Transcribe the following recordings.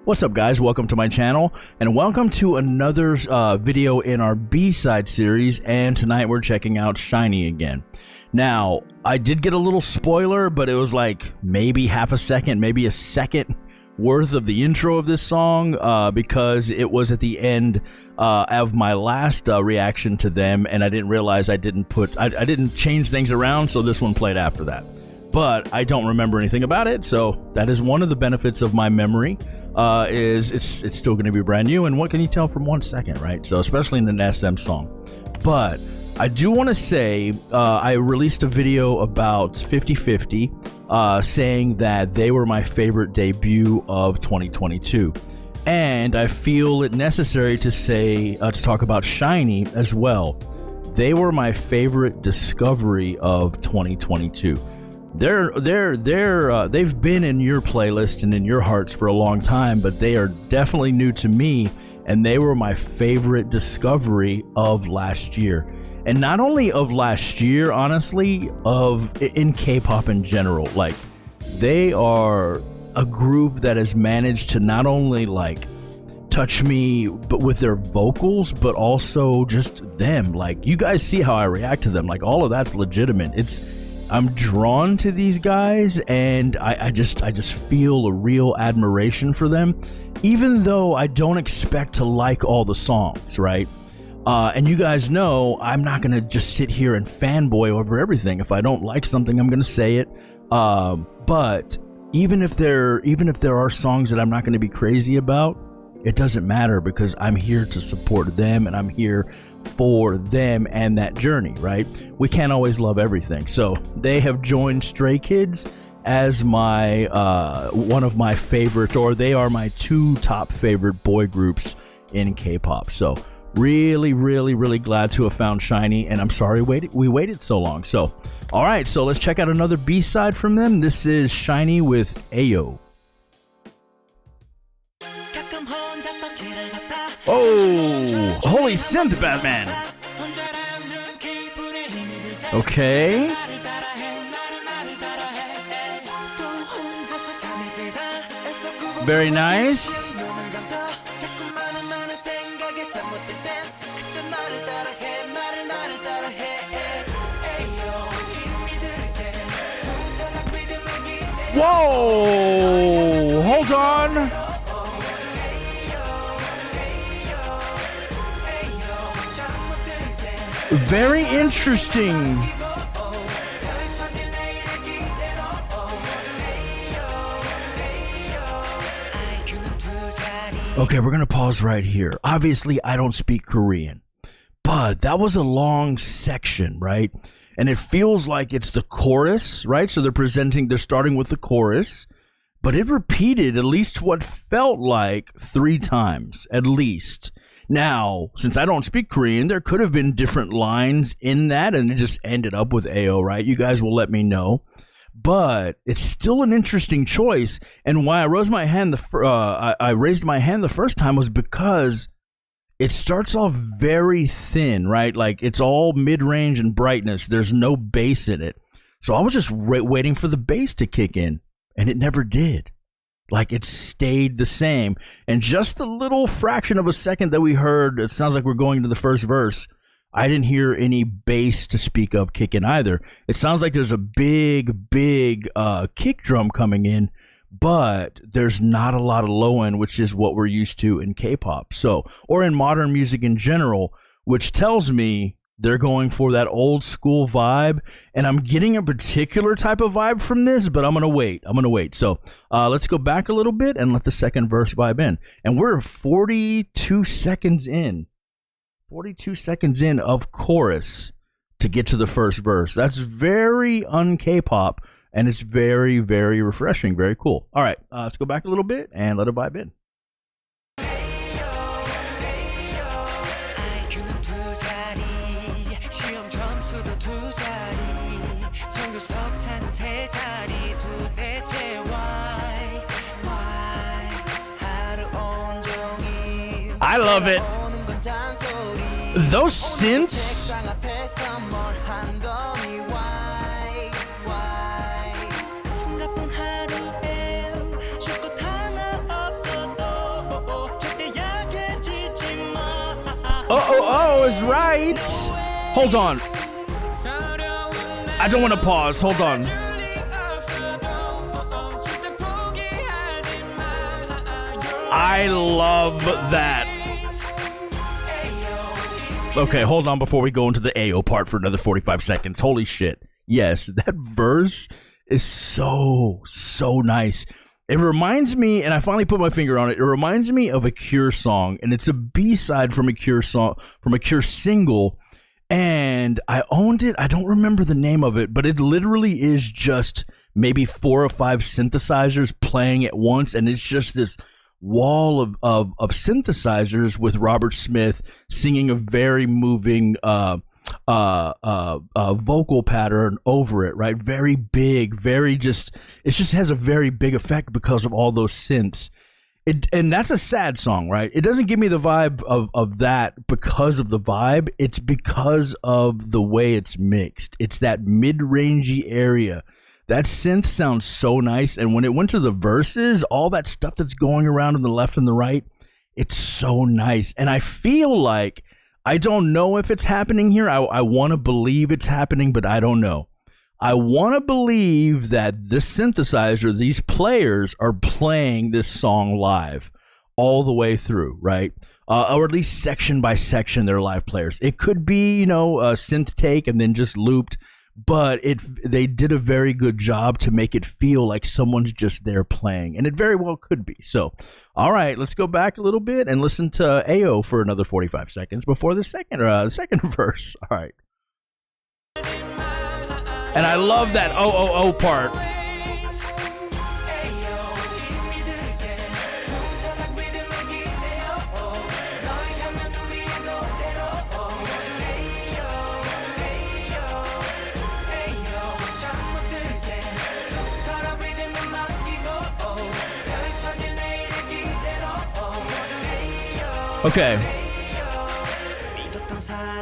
What's up, guys? Welcome to my channel, and welcome to another video in our B-side series, and tonight we're checking out SHINee again. Now, I did get a little spoiler, but it was like maybe half a second, maybe a second worth of the intro of this song, because it was at the end of my last reaction to them, and I didn't realize I didn't change things around, so this one played after that. But I don't remember anything about it, so that is one of the benefits of my memory. Is it's still going to be brand new, and what can you tell from 1 second, right? So especially in an SM song. But I do want to say I released a video about 50/50 saying that they were my favorite debut of 2022, and I feel it necessary to say to talk about SHINee as well. They were my favorite discovery of 2022. They've been in your playlist and in your hearts for a long time, but they are definitely new to me, and they were my favorite discovery of last year. And not only of last year, honestly, in K-pop in general. Like, they are a group that has managed to not only like touch me but with their vocals, but also just them. Like, you guys see how I react to them. Like, all of that's legitimate. I'm drawn to these guys, and I just feel a real admiration for them, even though I don't expect to like all the songs, right? And you guys know I'm not gonna just sit here and fanboy over everything. If I don't like something, I'm gonna say it. But even if there are songs that I'm not gonna be crazy about, it doesn't matter, because I'm here to support them, and I'm here for them and that journey, right? We can't always love everything. So they have joined Stray Kids as my one of my favorite, or they are my two top favorite boy groups in K-pop. So really glad to have found SHINee, and I'm sorry we waited so long. So all right, so let's check out another B-side from them. This is SHINee with Ayo. Oh, holy synth, Batman. Okay. Very nice. Whoa, hold on. Very interesting. Okay, we're gonna pause right here. Obviously, I don't speak Korean, but that was a long section, right? And it feels like it's the chorus, right? So they're starting with the chorus, but it repeated at least what felt like 3 times, at least. Now, since I don't speak Korean, there could have been different lines in that, and it just ended up with Ayo, right? You guys will let me know. But it's still an interesting choice, and why I raised my hand the first time was because it starts off very thin, right? Like, it's all mid-range and brightness. There's no bass in it. So I was just waiting for the bass to kick in, and it never did. Like, it stayed the same. And just a little fraction of a second that we heard, it sounds like we're going to the first verse, I didn't hear any bass to speak of kick in either. It sounds like there's a big kick drum coming in, but there's not a lot of low end, which is what we're used to in K-pop. So, or in modern music in general, which tells me they're going for that old school vibe, and I'm getting a particular type of vibe from this, but I'm gonna wait. So let's go back a little bit and let the second verse vibe in. And we're 42 seconds in. 42 seconds in of chorus to get to the first verse. That's very un-K-pop, and it's very refreshing, very cool. All right, let's go back a little bit and let it vibe in. I love it. Those synths. know is right. Hold on. I don't want to pause. Hold on. I love that. Okay, hold on before we go into the Ayo part for another 45 seconds. Holy shit. Yes, that verse is so nice. It reminds me, and I finally put my finger on it, it reminds me of a Cure song, and it's a B-side from a Cure song, from a Cure single, and I owned it. I don't remember the name of it, but it literally is just maybe 4 or 5 synthesizers playing at once, and it's just this wall of synthesizers with Robert Smith singing a very moving vocal pattern over it, right? Very big, very just, it just has a very big effect because of all those synths. And that's a sad song, right? It doesn't give me the vibe of that because of the vibe. It's because of the way it's mixed. It's that mid-rangey area. That synth sounds so nice, and when it went to the verses, all that stuff that's going around on the left and the right, it's so nice. And I feel like, I don't know if it's happening here. I want to believe it's happening, but I don't know. I want to believe that this synthesizer, these players are playing this song live all the way through, right? Or at least section by section, they're live players. It could be, you know, a synth take and then just looped. But they did a very good job to make it feel like someone's just there playing, and it very well could be. So, all right, let's go back a little bit and listen to Ayo for another 45 seconds before the second verse. All right. And I love that oh part.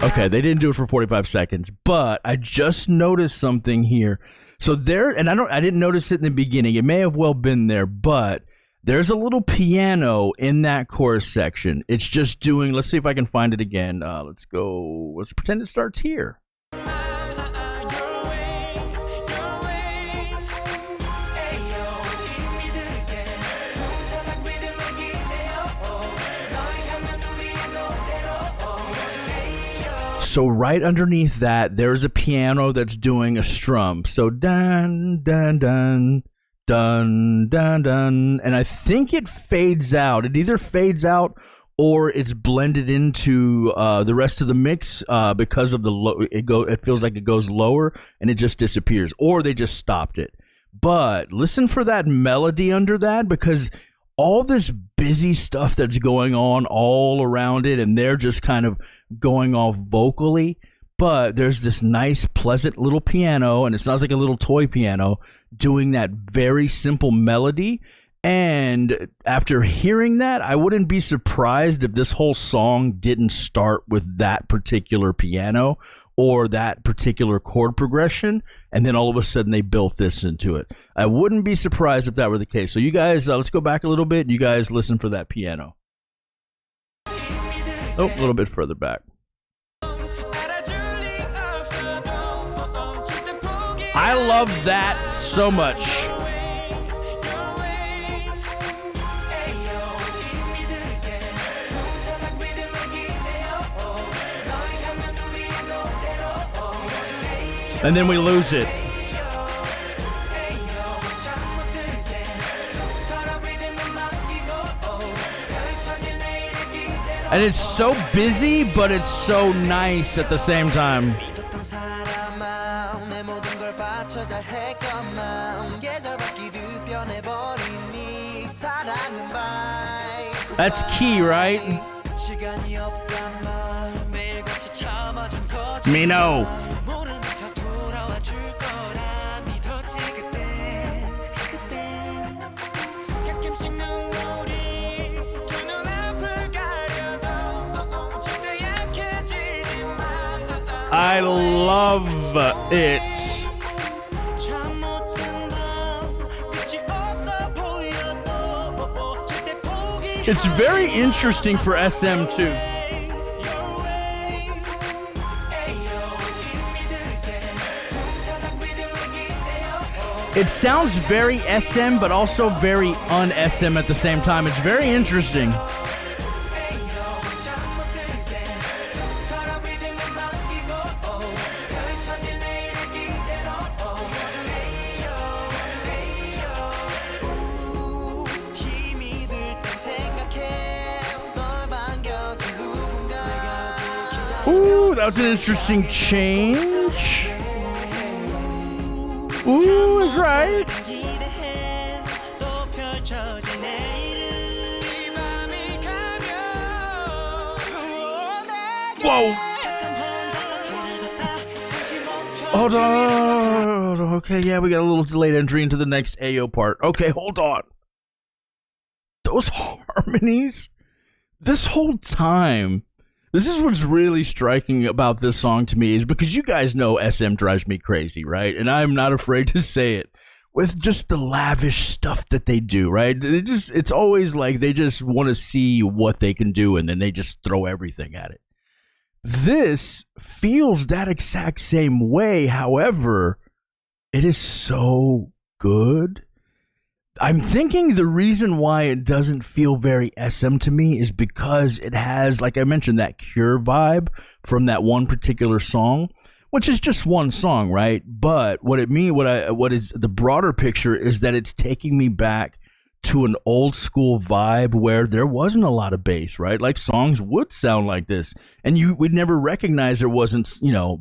Okay, they didn't do it for 45 seconds, but I just noticed something here. So there, and I didn't notice it in the beginning. It may have well been there, but there's a little piano in that chorus section. It's just doing, let's see if I can find it again. Let's pretend it starts here. So right underneath that, there's a piano that's doing a strum. So dun, dun, dun, dun, dun, dun. And I think it fades out. It either fades out or it's blended into the rest of the mix because of the low. It feels like it goes lower and it just disappears. Or they just stopped it. But listen for that melody under that, because all this busy stuff that's going on all around it, and they're just kind of going off vocally, but there's this nice, pleasant little piano, and it sounds like a little toy piano doing that very simple melody. And after hearing that, I wouldn't be surprised if this whole song didn't start with that particular piano or that particular chord progression, and then all of a sudden they built this into it. I wouldn't be surprised if that were the case. So you guys, let's go back a little bit. You guys listen for that piano. Oh, a little bit further back. I love that so much. And then we lose it. And it's so busy, but it's so nice at the same time. That's key, right? Me no. I love it. It's very interesting for SM too. It sounds very SM, but also very un-SM at the same time. It's very interesting. Ooh, that was an interesting change. Ooh, is right. Whoa. Hold on. Okay, yeah, we got a little delayed entry into the next Ayo part. Okay, hold on. Those harmonies, this whole time, this is what's really striking about this song to me, is because you guys know SM drives me crazy, right? And I'm not afraid to say it. With just the lavish stuff that they do, right? It's always like they just want to see what they can do, and then they just throw everything at it. This feels that exact same way. However, it is so good. I'm thinking the reason why it doesn't feel very SM to me is because it has, like I mentioned, that Cure vibe from that one particular song, which is just one song, right? But what is the broader picture is that it's taking me back to an old school vibe where there wasn't a lot of bass, right? Like songs would sound like this, and you would never recognize there wasn't,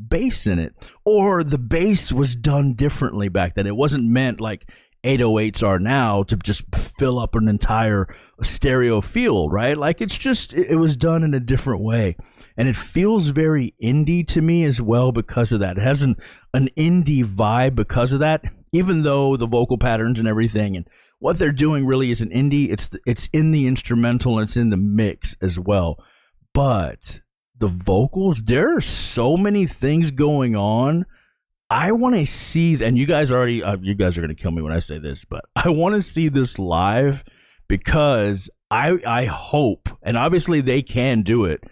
bass in it, or the bass was done differently back then. It wasn't meant like 808s are now to just fill up an entire stereo field, right? Like it was done in a different way, and it feels very indie to me as well because of that. It has an indie vibe because of that, even though the vocal patterns and everything and what they're doing really is an indie. It's in the instrumental, and it's in the mix as well. But the vocals, there are so many things going on. I want to see, and you guys are going to kill me when I say this, but I want to see this live because I hope, and obviously they can do it,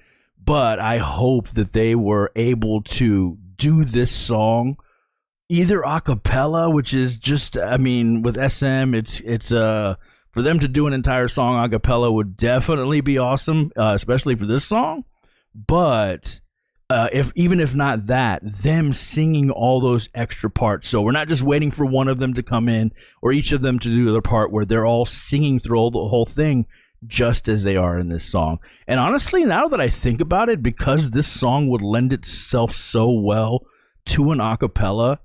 but I hope that they were able to do this song either a cappella, which is just, with SM, it's for them to do an entire song a cappella would definitely be awesome, especially for this song. But if not that, them singing all those extra parts. So we're not just waiting for one of them to come in or each of them to do their part, where they're all singing through the whole thing just as they are in this song. And honestly, now that I think about it, because this song would lend itself so well to an a cappella,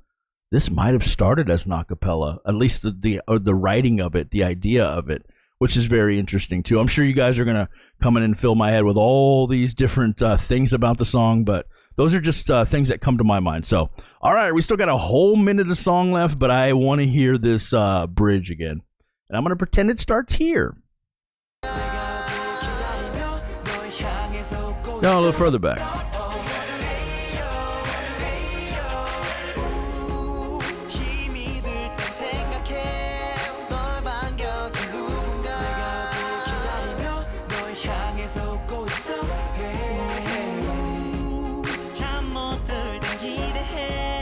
this might have started as an a cappella, at least the writing of it, the idea of it, which is very interesting too. I'm sure you guys are going to come in and fill my head with all these different things about the song, but those are just things that come to my mind. So, all right, we still got a whole minute of song left, but I want to hear this bridge again. And I'm going to pretend it starts here. No, a little further back.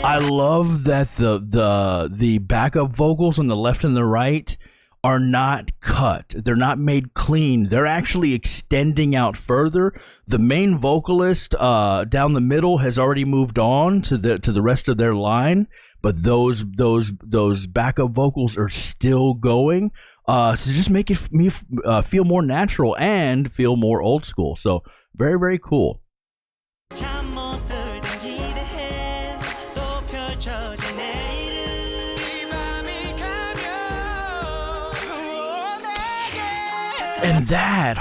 I love that the backup vocals on the left and the right are not cut. They're not made clean. They're actually extending out further. The main vocalist down the middle has already moved on to the rest of their line, but those backup vocals are still going to just make me feel more natural and feel more old school. So very, very cool. And that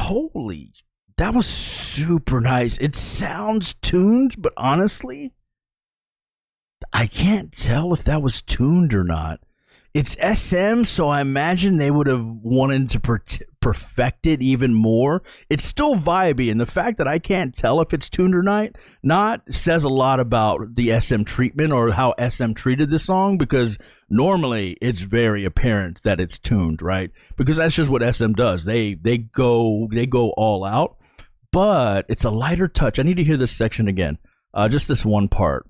was super nice. It sounds tuned, but honestly, I can't tell if that was tuned or not. It's SM, so I imagine they would have wanted to perfect it even more. It's still vibey, and the fact that I can't tell if it's tuned or not says a lot about the SM treatment or how SM treated this song, because normally it's very apparent that it's tuned, right? Because that's just what SM does. They go all out, but it's a lighter touch. I need to hear this section again, just this one part.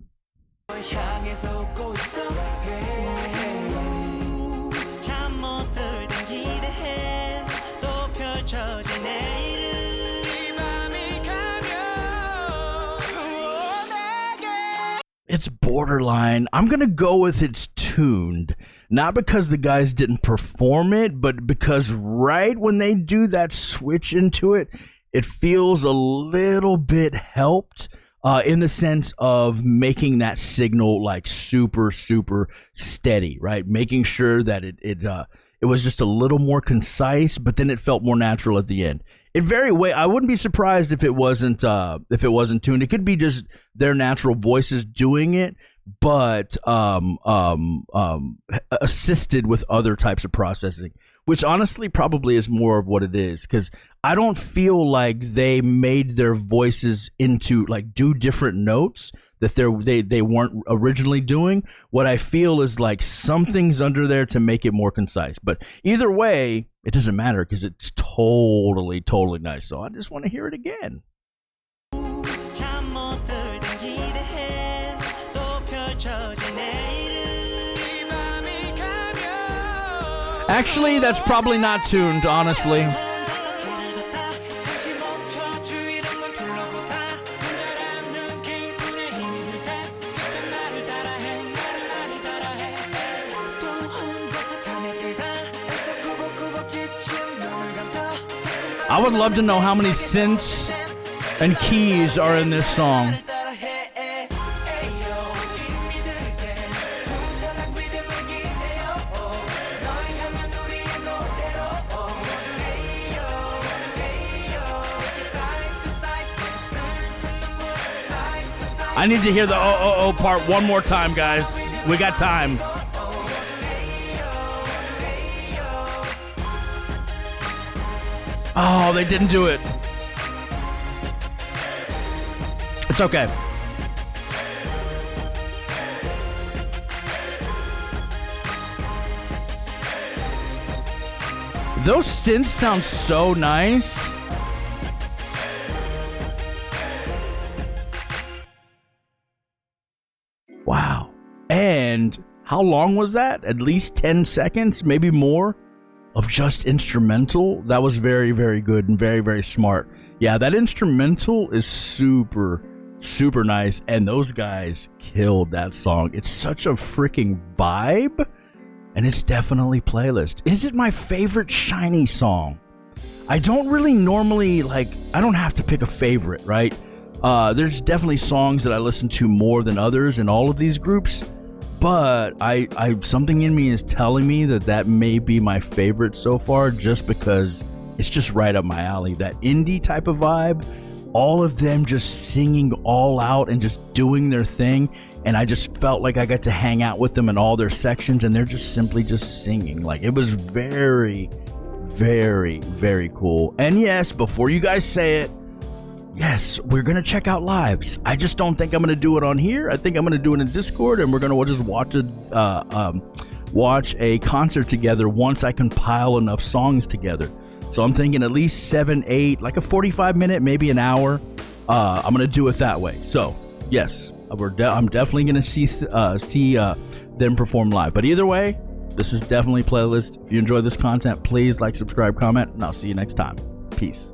it's borderline. I'm going to go with it's tuned. Not because the guys didn't perform it, but because right when they do that switch into it, it feels a little bit helped in the sense of making that signal like super, super steady, right? Making sure that it was just a little more concise, but then it felt more natural at the end. I wouldn't be surprised if it wasn't tuned. It could be just their natural voices doing it, but assisted with other types of processing, which honestly probably is more of what it is, because I don't feel like they made their voices into like do different notes that they weren't originally doing. What I feel is like something's under there to make it more concise. But either way, it doesn't matter because it's totally nice. So I just want to hear it again. Actually, that's probably not tuned, honestly. I would love to know how many synths and keys are in this song. I need to hear the oh part one more time, guys. We got time. Oh, they didn't do it. It's okay. Those synths sound so nice. Wow. And how long was that? At least 10 seconds, maybe more, of just instrumental. That was very, very good and very, very smart. Yeah, that instrumental is super, super nice. And those guys killed that song. It's such a freaking vibe. And it's definitely playlist. Is it my favorite SHINee song? I don't really normally, I don't have to pick a favorite, right? There's definitely songs that I listen to more than others in all of these groups. But I something in me is telling me that may be my favorite so far, just because it's just right up my alley. That indie type of vibe, all of them just singing all out and just doing their thing. And I just felt like I got to hang out with them in all their sections, and they're just simply just singing. Like, it was very, very, very cool. And yes, before you guys say it, yes, we're going to check out lives. I just don't think I'm going to do it on here. I think I'm going to do it in Discord, and we're going to just watch a concert together once I compile enough songs together. So I'm thinking at least 7, 8, like a 45-minute, maybe an hour. I'm going to do it that way. So, yes, I'm definitely going to see them perform live. But either way, this is definitely playlist. If you enjoy this content, please like, subscribe, comment, and I'll see you next time. Peace.